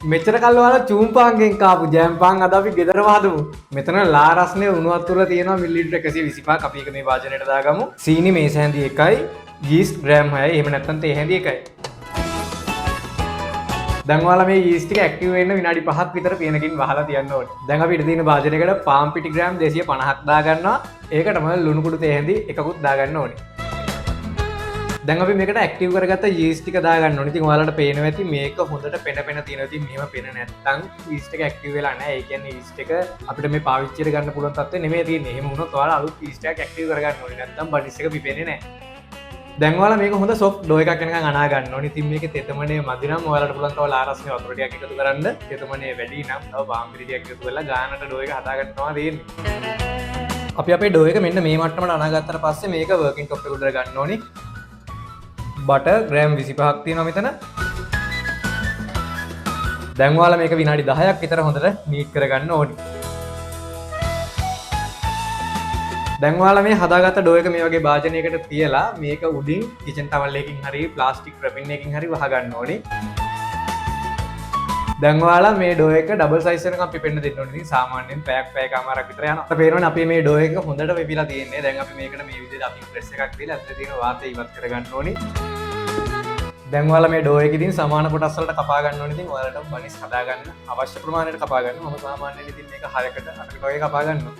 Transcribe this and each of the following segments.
මෙච්චර කල් ඔයාලා චූම්පාන්ගෙන් කාපු ජෑම් පාන් අද අපි ගෙදරම හදමු. මෙතන ලා රස්නේ උණු වතුර තියෙනවා මිලිලිටර් 125ක්. අපි එක මේ වාදනයට දාගමු. සීනි මේස හැඳි 1යි, යීස්ට් ග්‍රෑම් 6යි. එහෙම නැත්නම් තේ හැඳි 1යි. දැන් ඔයාලා මේ යීස්ට් ටික ඇක්ටිව් වෙන්න විනාඩි 5ක් විතර පියනකින් වහලා තියන්න ඕනේ. දැන් අපි ඉත තියෙන වාදනයකට පාන් පිටි ග්‍රෑම් 250ක් දාගන්නවා. ඒකටම ලුණු කුඩු තේ හැඳි එකකුත් දාගන්න ඕනේ. දැන් අපි මේකට ඇක්ටිව් කරගත්ත යීස්ට් ටික දාගන්න ඕනේ. ඉතින් ඔයාලට පේනවා ඇති මේක හොඳට පෙන තියෙනවා. ඉතින් මෙහෙම පෙන නැත්තම් යීස්ට් එක ඇක්ටිව් වෙලා නැහැ. ඒ කියන්නේ යීස්ට් එක අපිට මේ පාවිච්චියට ගන්න පුළුවන් තත්ත්වෙ නෙමෙයි තියෙන්නේ. එහෙම වුණොත් ඔයාලා අලුත් යීස්ට් එකක් ඇක්ටිව් කරගන්න ඕනේ. නැත්තම් බනිස් එක පිපෙන්නේ නැහැ. දැන් ඔයාලා මේක හොඳ සොෆ්ට් ඩෝ එකක් වෙනකන් අනා ගන්න ඕනේ. ඉතින් මේකේ තෙතමනේ මදි නම් ඔයාලට පුළුවන් තව ලාරස්නේ වතුර ටිකක් එකතු කරන්න. තෙතමනේ වැඩි නම් තව පාන් පිටි ටිකක් එකතු කරලා ගානට ඩෝ එක හදා ගන්නවා තියෙන්නේ. අපි අපේ ඩෝ එක මෙන්න මේ මට්ටමට අනා ගත්තට පස්සේ මේක වර්කින් টොප් එකට උඩට ගන්න ඕනේ. බටර් ග්‍රෑම් 25ක් තියෙනවා මෙතන. දැන් ඔයාලා මේක විනාඩි 10ක් විතර හොඳට නීට් කරගන්න ඕනේ. දැන් ඔයාලා මේ හදාගත්ත ඩෝ එක මේ වගේ භාජනයකට තියලා මේක උඩින් කිචන් ටවල් එකකින් හරි ප්ලාස්ටික් රැපින් එකකින් හරි වහ ගන්න ඕනේ. දැන් ඔයාලා මේ ඩෝ එක ඩබල් සයිස් එකක් අපි පෙන්න දෙන්න ඕනේ. ඉතින් සාමාන්‍යයෙන් පැයකමාරක් විතර යනවා. අපිට පේනවනේ අපි මේ ඩෝ එක හොඳට වෙපිලා තියෙන්නේ. දැන් අපි මේකට මේ විදිහට අපි ප්‍රෙස් එකක් දීලා ඇතුලේ තියෙන වාතය ඉවත් කරගන්න ඕනේ. දැන් ඔයාලා මේ ඩෝ එකකින් සමාන කොටස් වලට කපා ගන්න ඕනේ. ඉතින් ඔයාලට බනිස් හදා ගන්න අවශ්‍ය ප්‍රමාණයට කපා ගන්න. මම සාමාන්‍යයෙන් ඉතින් මේක 6කට 8කට වගේ කපා ගන්නවා.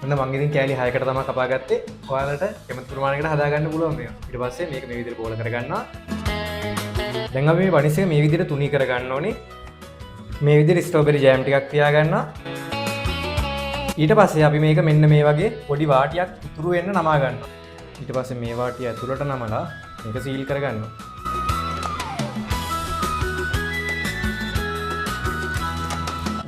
මම ඉතින් කෑලි 6කට තමයි කපා ගත්තේ. ඔයාලට කැමති ප්‍රමාණයකට හදා ගන්න පුළුවන් මේක. ඊට පස්සේ මේක මේ විදිහට බෝල කරගන්නවා. දැන් අපි මේ බනිස් එක මේ විදිහට තුනී කරගන්න ඕනේ. මේ විදිහට ස්ට්‍රෝබෙරි ජෑම් ටිකක් තියාගන්නවා. ඊට පස්සේ අපි මේක මෙන්න මේ වගේ පොඩි වාටියක් ඉතුරු වෙන්න නමා ගන්නවා. ඊට පස්සේ මේ වාටිය ඇතුළට නමලා මේක සීල් කරගන්නවා.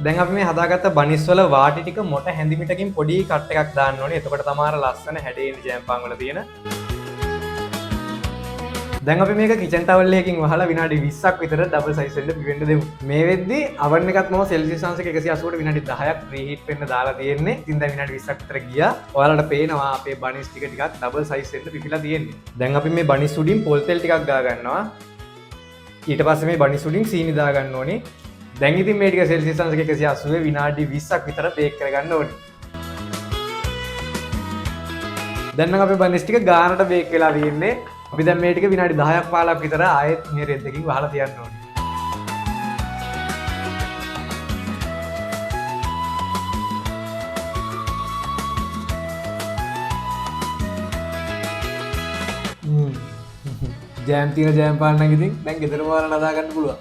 දැන් අපි මේ හදාගත්ත බනිස් වල වාටි ටික මොට හැඳිමිටකින් පොඩි කට් එකක් දාන්න ඕනේ. එතකොට තමයි අර ලස්සන හැඩේ ජෑම් පාන් වල තියෙන. දැන් අපි මේක කිචන් ටවල් එකකින් වහලා විනාඩි 20ක් විතර ඩබල් සයිස් එකට පිවෙන්න දෙමු. මේ වෙද්දි oven එකත් මම සෙල්සියස් අංශක 180ට විනාඩි 10ක් ප්‍රීහීට් වෙන්න දාලා තියෙන්නේ. ඉතින් දැන් විනාඩි 20ක් විතර ගියා. ඔයාලට පේනවා අපේ බනිස් ටික ටිකක් ඩබල් සයිස් එකට පිපිලා තියෙන්නේ. දැන් අපි මේ බනිස් උඩින් පොල් තෙල් ටිකක් ගා ගන්නවා. ඊට පස්සේ මේ බනිස් උඩින් සීනි දා ගන්න ඕනේ. දැන් ඉතින් මේ ටික සෙල්සියස් අංශක 180 විනාඩි 20ක් විතර බේක් කරගන්න ඕනේ. දැන් නම් අපේ බනිස් ටික ගානට බේක් වෙලා තියෙන්නේ. අපි දැන් මේ ටික විනාඩි 10ක් 15ක් විතර ආයෙත් මේ රෙද්දකින් වහලා තියන්න ඕනේ. ජෑම් තියෙන ජෑම් පාන් නම් ඉතින් දැන් ගෙදරම වල නදා ගන්න පුළුවන්.